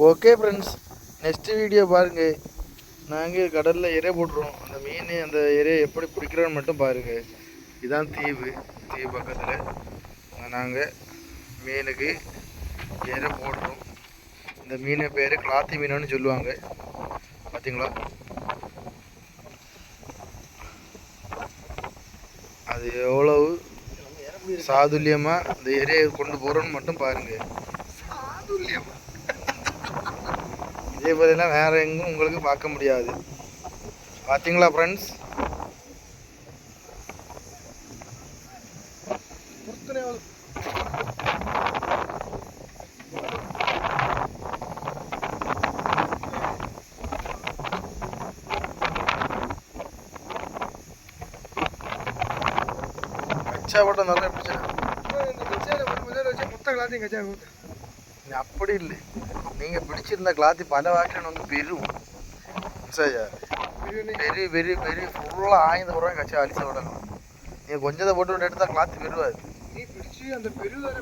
Okay friends, next video பாருங்கள். நாங்கள் கடலில் இறை போட்டுருவோம். அந்த மீன் அந்த இறையை எப்படி பிடிக்கிறோன்னு மட்டும் பாருங்கள். இதுதான் தீவு பக்கத்தில் நாங்கள் மீனுக்கு இறை போடுறோம். இந்த மீனை பேர் கிளாத்தி மீனுன்னு சொல்லுவாங்க. பார்த்தீங்களா, அது எவ்வளவு சாதுல்யமாக இந்த இறையை கொண்டு போகிறோன்னு மட்டும் பாருங்கள். சாதுல்யமாக இதே பார்த்தீங்கன்னா வேறு எங்கும் உங்களுக்கு பார்க்க முடியாது. பார்த்தீங்களா ஃப்ரெண்ட்ஸ்? கச்சா போட்ட நல்லா பிடிச்சா அப்படி இல்லை. நீங்கள் பிடிச்சிருந்த கிளாத்தி பல வாக்கில் வந்து பெரும் சரியா பெரிய பெரிய பெரிய ஃபுல்லாக ஆய்ந்த போடுறாங்க. கச்சா அடிச்ச விடணும். நீங்கள் கொஞ்சத்தை போட்டு எடுத்தால் கிளாத்து பெருவாது. நீ பிடிச்சி அந்த பெருவாரை